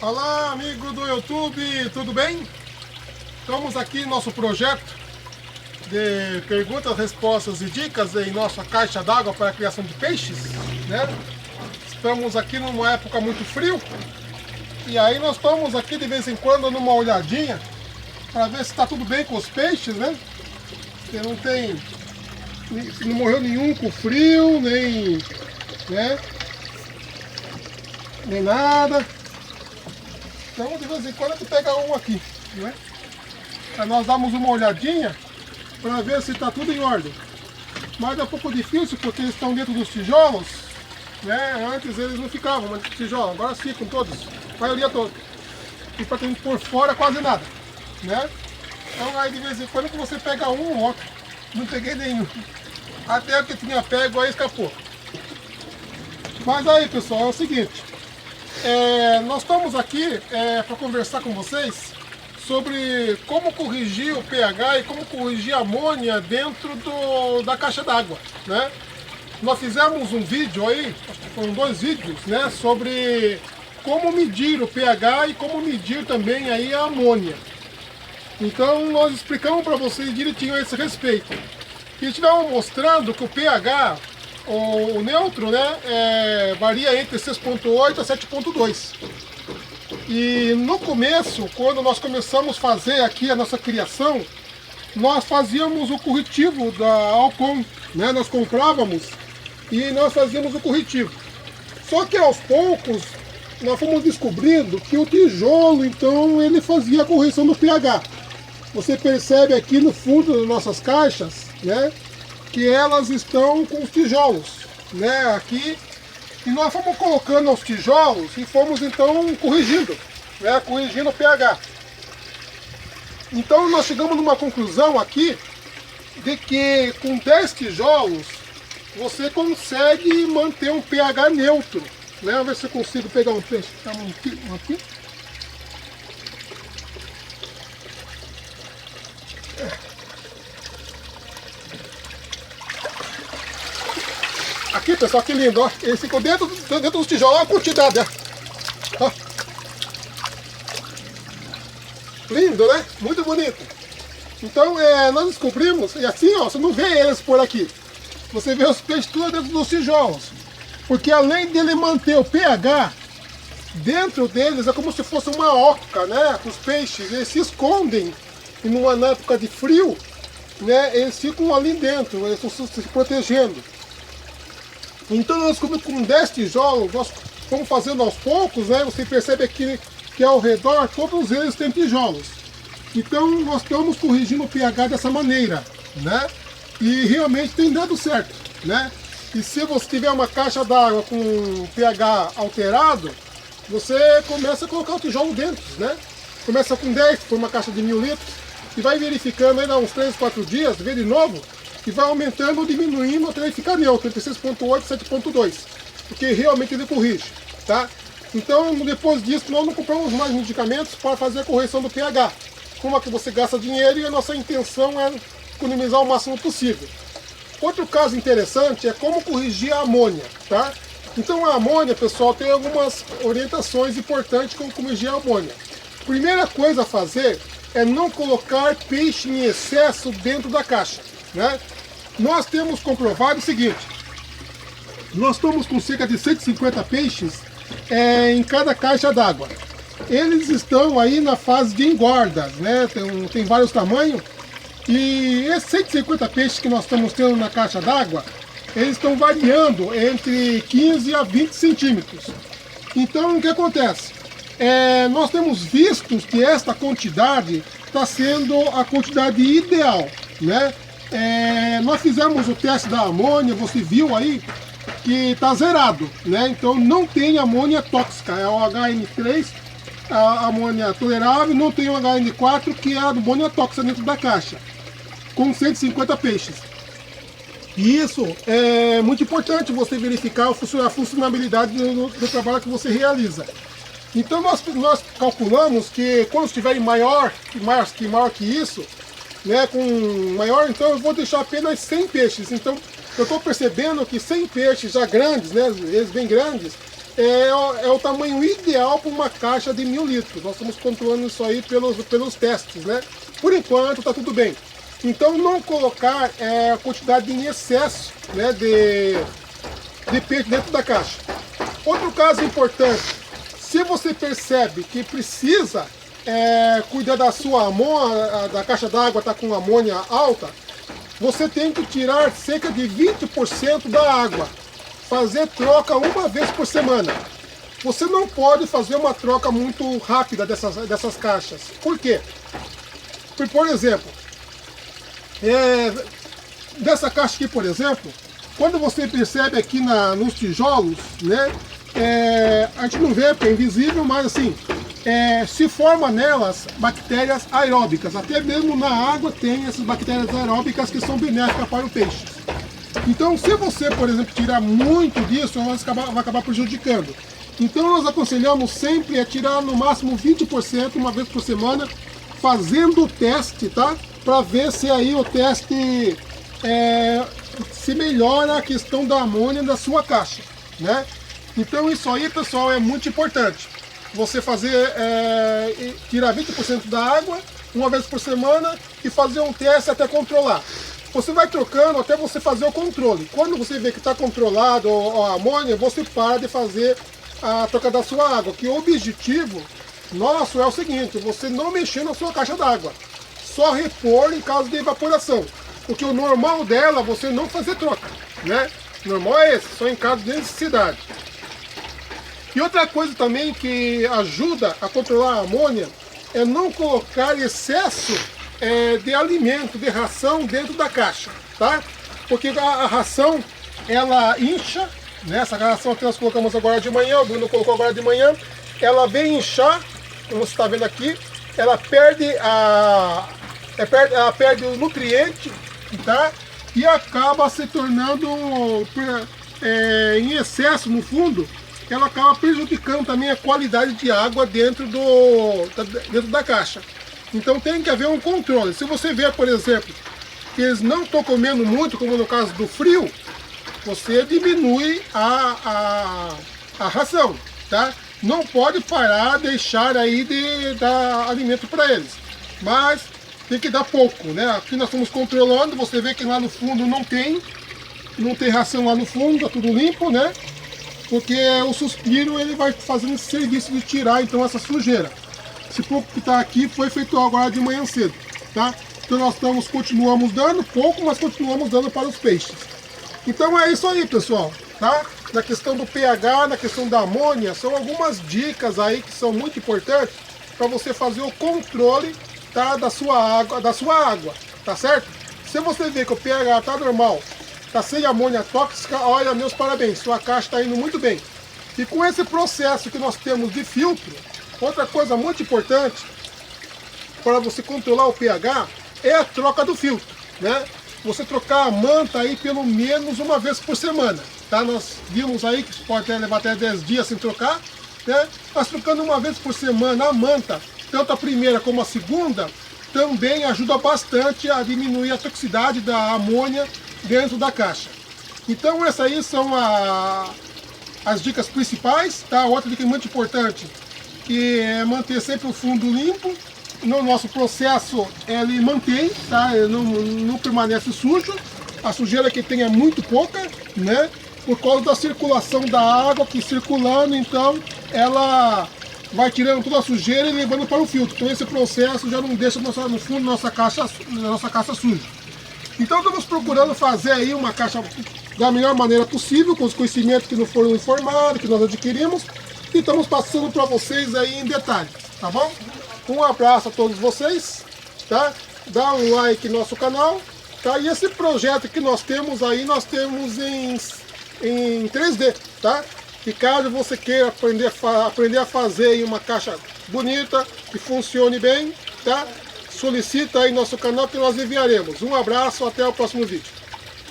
Olá, amigo do YouTube, tudo bem? Estamos aqui em nosso projeto de perguntas, respostas e dicas em nossa caixa d'água para a criação de peixes, né? Estamos aqui numa época muito frio e aí nós estamos aqui de vez em quando numa olhadinha para ver se está tudo bem com os peixes, né? Se não morreu nenhum com frio, nem nada. Então de vez em quando a gente pega um aqui, né? Aí nós damos uma olhadinha para ver se está tudo em ordem. Mas é um pouco difícil porque eles estão dentro dos tijolos, né? Antes eles não ficavam mas tijolo, agora ficam todos, a maioria toda. E para quem por fora quase nada, né? Então aí de vez em quando que você pega um ou outro. Não peguei nenhum. Até o que tinha pego aí escapou. Mas aí pessoal, é o seguinte. Nós estamos aqui para conversar com vocês sobre como corrigir o pH e como corrigir a amônia dentro da caixa d'água, né? Nós fizemos um vídeo aí, acho que foram 2 vídeos, né, sobre como medir o pH e como medir também aí a amônia. Então nós explicamos para vocês direitinho a esse respeito. E estivemos mostrando que o pH, o neutro, né, varia entre 6,8 a 7,2. E no começo, quando nós começamos a fazer aqui a nossa criação, nós fazíamos o corretivo da Alcon, né? Nós comprávamos e nós fazíamos o corretivo. Só que aos poucos nós fomos descobrindo que o tijolo, então, ele fazia a correção do pH. Você percebe aqui no fundo das nossas caixas, né, que elas estão com os tijolos, né, aqui. E nós fomos colocando os tijolos e fomos então corrigindo, né, corrigindo o pH. Então nós chegamos numa conclusão aqui de que com 10 tijolos você consegue manter um pH neutro, né? Vamos ver se eu consigo pegar um peixe. Aqui. Aqui, pessoal, que lindo, ó. Eles ficam dentro dos tijolos, olha a quantidade, ó. Lindo, né? Muito bonito. Então, nós descobrimos, e assim, ó, você não vê eles por aqui. Você vê os peixes tudo dentro dos tijolos. Porque além dele manter o pH, dentro deles é como se fosse uma oca, né? Os peixes, eles se escondem na época de frio, né? Eles ficam ali dentro, eles estão se protegendo. Então nós com 10 tijolos, nós vamos fazendo aos poucos, né? Você percebe aqui que ao redor todos eles têm tijolos. Então nós estamos corrigindo o pH dessa maneira, né? E realmente tem dado certo, né? E se você tiver uma caixa d'água com pH alterado, você começa a colocar o tijolo dentro, né? Começa com 10, por uma caixa de 1000 litros, e vai verificando aí, dá uns 3, 4 dias, vê de novo, e vai aumentando ou diminuindo até ele ficar neutro, entre 6,8 e 7,2, porque realmente ele corrige, tá? Então, depois disso, nós não compramos mais medicamentos para fazer a correção do pH. Como é que você gasta dinheiro e a nossa intenção é economizar o máximo possível. Outro caso interessante é como corrigir a amônia, tá? Então, a amônia, pessoal, tem algumas orientações importantes como corrigir a amônia. Primeira coisa a fazer é não colocar peixe em excesso dentro da caixa, né? Nós temos comprovado o seguinte: nós estamos com cerca de 150 peixes em cada caixa d'água. Eles estão aí na fase de engorda, né? Tem vários tamanhos. E esses 150 peixes que nós estamos tendo na caixa d'água, eles estão variando entre 15 a 20 centímetros. Então o que acontece? Nós temos visto que esta quantidade está sendo a quantidade ideal, né? Nós fizemos o teste da amônia, você viu aí que está zerado, né? Então não tem amônia tóxica, é o HN3, a amônia tolerável, não tem o HN4 que é a amônia tóxica dentro da caixa, com 150 peixes. E isso é muito importante você verificar a funcionalidade do trabalho que você realiza. Então nós calculamos que quando estiver maior que isso, né, com maior, então eu vou deixar apenas 100 peixes. Então eu estou percebendo que 100 peixes já grandes, né, eles bem grandes, é o tamanho ideal para uma caixa de 1000 litros. Nós estamos controlando isso aí pelos testes, né? Por enquanto está tudo bem. Então não colocar a quantidade em excesso, né, de peixe dentro da caixa. Outro caso importante, se você percebe que precisa cuidar da sua amônia, da caixa d'água está com amônia alta, você tem que tirar cerca de 20% da água. Fazer troca uma vez por semana. Você não pode fazer uma troca muito rápida dessas caixas. Por quê? Por exemplo, dessa caixa aqui, por exemplo, quando você percebe aqui nos tijolos, né, a gente não vê porque é invisível, mas assim, se forma nelas bactérias aeróbicas. Até mesmo na água tem essas bactérias aeróbicas que são benéficas para o peixe. Então, se você, por exemplo, tirar muito disso, vai acabar prejudicando. Então, nós aconselhamos sempre a tirar no máximo 20% uma vez por semana, fazendo o teste, tá? Para ver se aí o teste se melhora a questão da amônia da sua caixa, né? Então, isso aí, pessoal, é muito importante. Você tirar 20% da água uma vez por semana e fazer um teste até controlar. Você vai trocando até você fazer o controle. Quando você vê que está controlado a amônia, você para de fazer a troca da sua água. Que o objetivo nosso é o seguinte: você não mexer na sua caixa d'água, só repor em caso de evaporação. Porque o normal dela é você não fazer troca, né? O normal é esse, só em caso de necessidade. E outra coisa também que ajuda a controlar a amônia é não colocar excesso de alimento, de ração dentro da caixa, tá? Porque a ração, ela incha, né? Essa ração que nós colocamos agora de manhã, o Bruno colocou agora de manhã, ela vem inchar, como você está vendo aqui, ela perde o nutriente, tá? E acaba se tornando, em excesso no fundo, ela acaba prejudicando também a qualidade de água dentro da caixa. Então tem que haver um controle. Se você vê, por exemplo, que eles não estão comendo muito, como no caso do frio, você diminui a ração, tá? Não pode parar, deixar aí de dar alimento para eles. Mas tem que dar pouco, né? Aqui nós estamos controlando, você vê que lá no fundo não tem ração lá no fundo, tá tudo limpo, né? Porque o suspiro ele vai fazendo esse serviço de tirar então essa sujeira. Esse pouco que está aqui foi feito agora de manhã cedo, tá? Então nós continuamos dando pouco, mas continuamos dando para os peixes. Então é isso aí, pessoal, tá? Na questão do pH, na questão da amônia, são algumas dicas aí que são muito importantes para você fazer o controle, tá, da sua água, tá certo? Se você vê que o pH está normal, está sem amônia tóxica, olha, meus parabéns, sua caixa está indo muito bem. E com esse processo que nós temos de filtro, outra coisa muito importante para você controlar o pH é a troca do filtro, né? Você trocar a manta aí pelo menos uma vez por semana, tá? Nós vimos aí que pode levar até 10 dias sem trocar, né? Mas trocando uma vez por semana a manta, tanto a primeira como a segunda, também ajuda bastante a diminuir a toxicidade da amônia dentro da caixa. Então essas aí são as dicas principais, tá? Outra dica muito importante, que é manter sempre o fundo limpo. No nosso processo ele mantém, tá? Ele não permanece sujo. A sujeira que tem é muito pouca, né? Por causa da circulação da água que circulando, então ela vai tirando toda a sujeira e levando para o filtro. Então esse processo já não deixa no fundo nossa caixa suja. Então estamos procurando fazer aí uma caixa da melhor maneira possível, com os conhecimentos que nos foram informados, que nós adquirimos, e estamos passando para vocês aí em detalhe, tá bom? Um abraço a todos vocês, tá? Dá um like no nosso canal, tá? E esse projeto que nós temos aí, nós temos em 3D, tá? E caso você queira aprender a fazer aí uma caixa bonita, que funcione bem, tá? Solicita aí nosso canal que nós enviaremos. Um abraço, até o próximo vídeo.